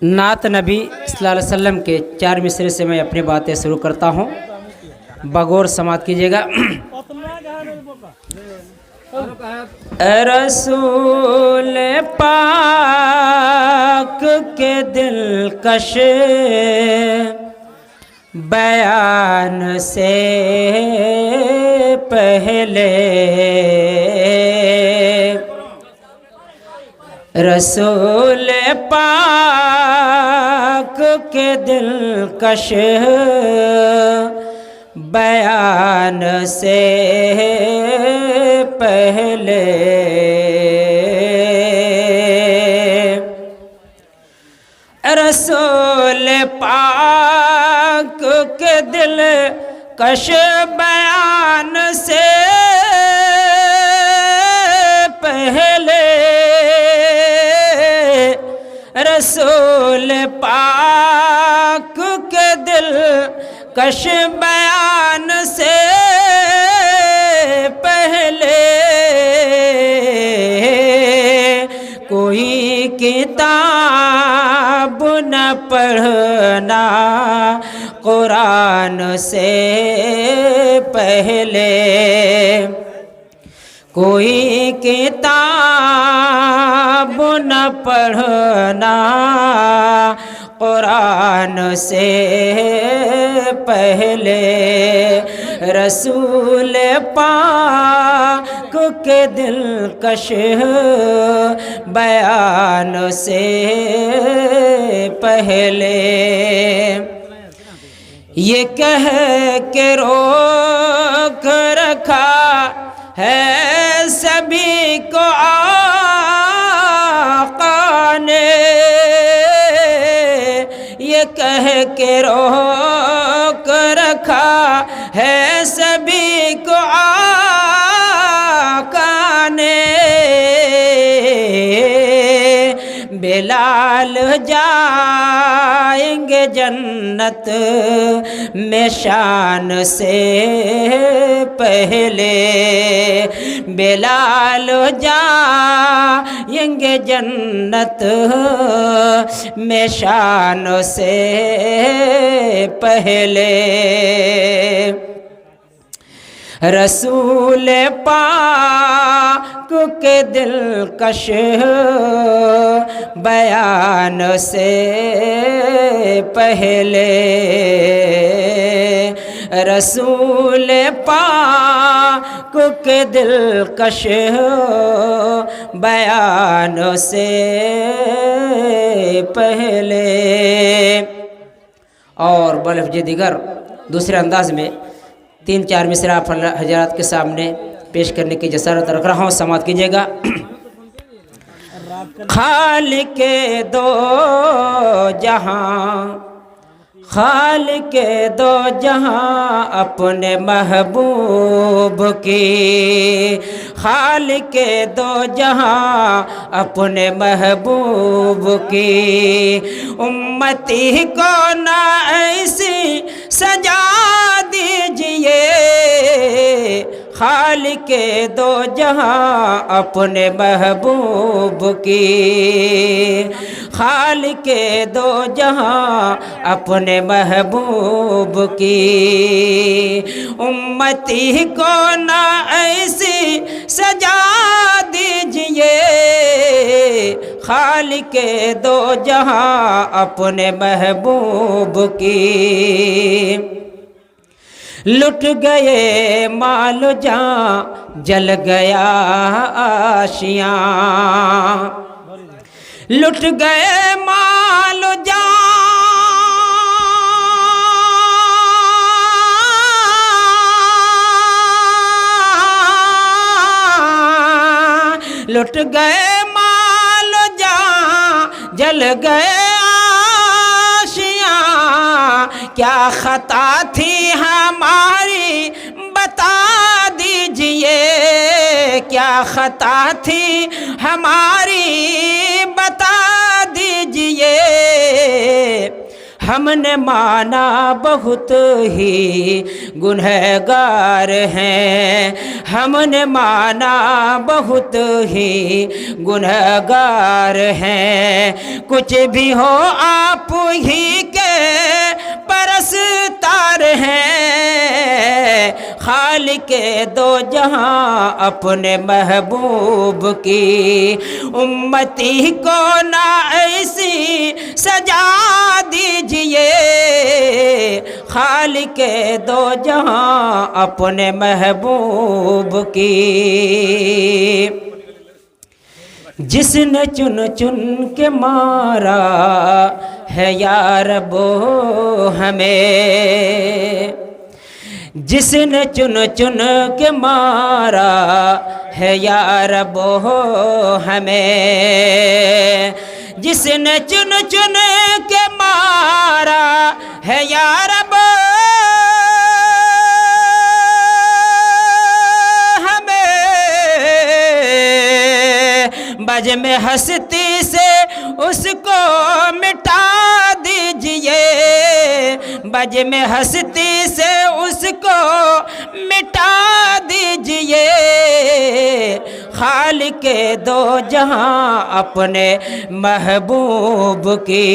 नात नबी सल्लल्लाहु अलैहि वसल्लम के 4 मिसरे से मैं अपनी बातें शुरू करता हूँ। बगौर समात कीजिएगा। रसूल पाक के दिलकश बयान से पहले रसूल पाक के दिलकश बयान से पहले रसूल पाक के दिलकश बयान से पहले रसूल पाक के दिलकश बयान से पहले कोई किताब न पढ़ना कुरान से पहले कोई किताब न पढ़ना कुरान से पहले रसूल पाक के दिलकश बयान से पहले ये कह के रोक रखा है सभी को आका ने, ये कह के रोक रखा है सभी को आका ने। बिलाल जाएंगे जन्नत में शान से पहले बिलाल जाएंगे जन्नत में शान से पहले रसूल पाक के दिलकश बयान से पहले रसूल पाक के दिलकश बयान से पहले। और बलफ़ दिगर दूसरे अंदाज में 3-4 मिसरा हजरात के सामने पेश करने की जसारत रख रहा हूँ, समात कीजिएगा। खालिके दो जहां खालिके दो जहां अपने महबूब की खालिके दो जहां अपने महबूब की उम्मती को ना ऐसी सजा दीजिए खालिके दो जहां अपने महबूब की खालिके दो जहां अपने महबूब की उम्मती को ना ऐसी सजा दीजिए खालिके दो जहां अपने महबूब की। लुट गए माल जान जल गया आशियां लुट गए माल जान लुट गए माल जान जल गए आशियां क्या खता थी हमारी बता दीजिए क्या खता थी हमारी बता दीजिए हमने माना बहुत ही गुनहगार हैं हमने माना बहुत ही गुनहगार हैं। कुछ भी हो आप ही के परस्तार हैं। खालिके दो जहां अपने महबूब की उम्मती को ना ऐसी सजा दीजिए। खालिके दो जहां अपने महबूब की जिसने चुन चुन के मारा है या रब्बो हमें। जिसने चुन चुन के मारा है या रब्बो हमें। जिसने चुन चुन के मारा है या रब्बो बज में हस्ती से उसको मिटा दीजिए। बज में हस्ती से उसको मिटा दीजिए। खालिके दो जहां अपने महबूब की।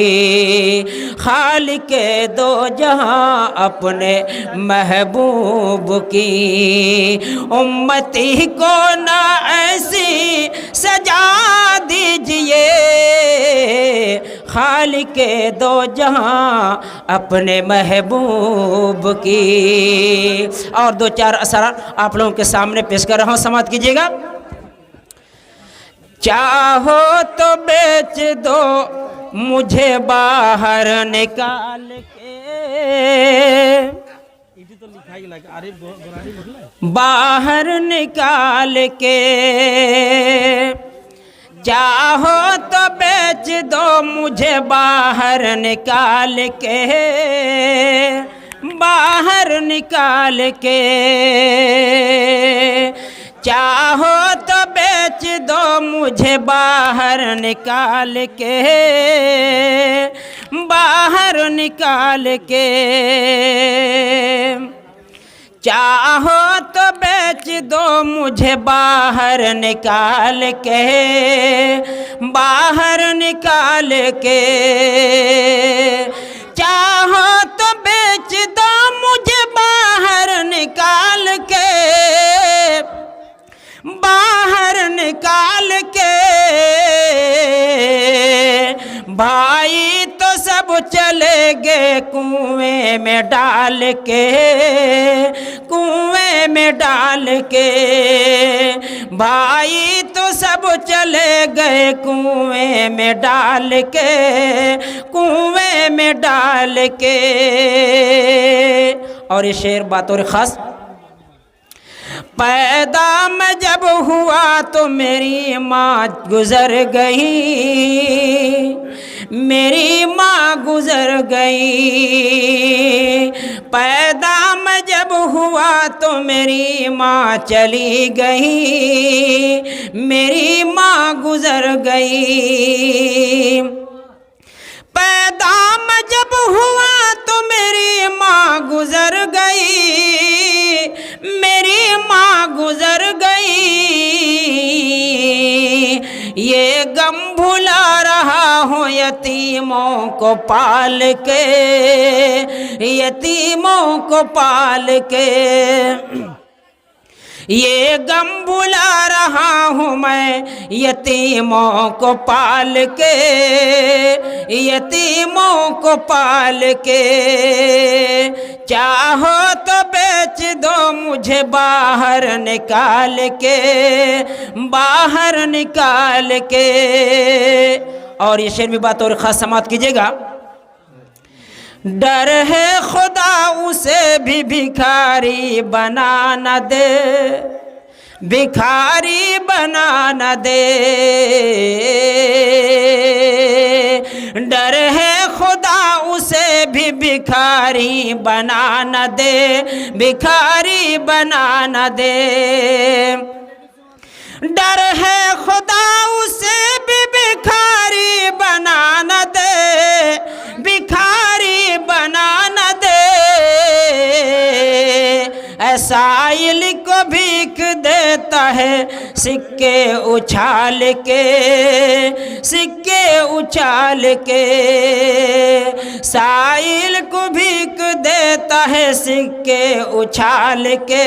खालिके दो जहां अपने महबूब की उम्मती को ना ऐसी सजा दीजिए। खालिके दो जहां अपने महबूब की। और दो चार असर आप लोगों के सामने पेश कर रहा हूं, समाप्त कीजिएगा। चाहो तो बेच दो मुझे बाहर निकाल के। बाहर निकाल के। चाहो तो बेच दो मुझे बाहर निकाल के। बाहर निकाल के। चाहो तो बेच दो मुझे बाहर निकाल के। बाहर निकाल के। चाहो तो बेच दो मुझे बाहर निकाल के। बाहर निकाल के। चाहो तो बेच दो मुझे बाहर निकाल के। बाहर निकाल के। भाई तो सब चले गए कुएं में डाल के। कुएं में डाल के। भाई तो सब चले गए कुएं में डाल के। कुएं में डाल के। और ये शेर बातौर ख़ास पैदा मैं जब हुआ तो मेरी माँ गुजर गई। मेरी माँ गुजर गई। पैदा मैं जब हुआ तो मेरी माँ चली गई। मेरी माँ गुजर गई। पैदा मैं जब हुआ तो मेरी माँ गुजर गई। मेरी माँ गुजर गई। ये गम भुला रहा हूँ यतीमों को पाल के। यतीमों को पाल के। ये गम भुला रहा हूँ मैं यतीमों को पाल के। यतीमों को पाल के। चाहो तो बेच दो मुझे बाहर निकाल के। बाहर निकाल के। और ये शेर भी बात और ख़ास समाप्त कीजिएगा। डर है खुदा उसे भी भिखारी बना न दे। भिखारी बना न दे। डर है खुदा उसे भी भिखारी बना न दे। भिखारी बना न दे। डर है खुदा उसे भी भिखारी बना न दे। भिखारी बना न दे। साइल को भीख दे देता है सिक्के उछाल के, सिक्के उछाल के। साइल को भीख देता है सिक्के उछाल के,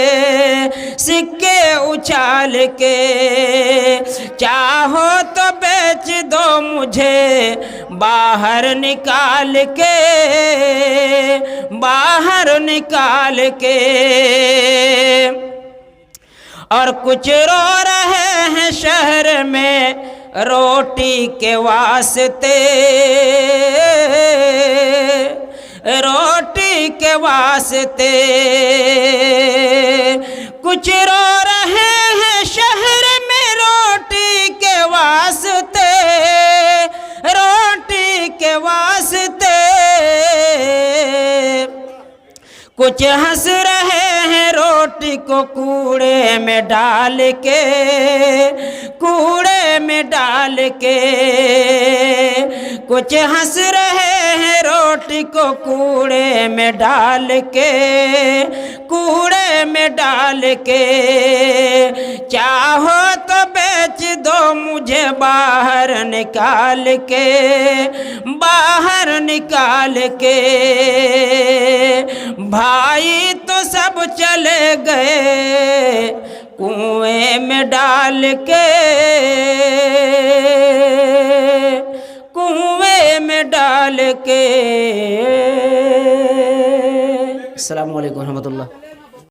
सिक्के उछाल के। चाहो तो बेच दो मुझे बाहर निकाल के, बाहर निकाल के। और कुछ रो रहे हैं शहर में रोटी के वास्ते, रोटी के वास्ते। कुछ रो रहे हैं शहर में रोटी के वास्ते, रोटी के वास्ते। कुछ हंस रहे हैं रोटी को कूड़े में डाल के, कूड़े में डाल के। कुछ हंस रहे हैं रोटी को कूड़े में डाल के, कूड़े में डाल के। चाहो तो बेच दो मुझे बाहर निकाल के, बाहर निकाल के। भाई तो सब चले गए कुएं में डाल के, कुएं में डाल के। अस्सलामु अलैकुम रहमतुल्लाह।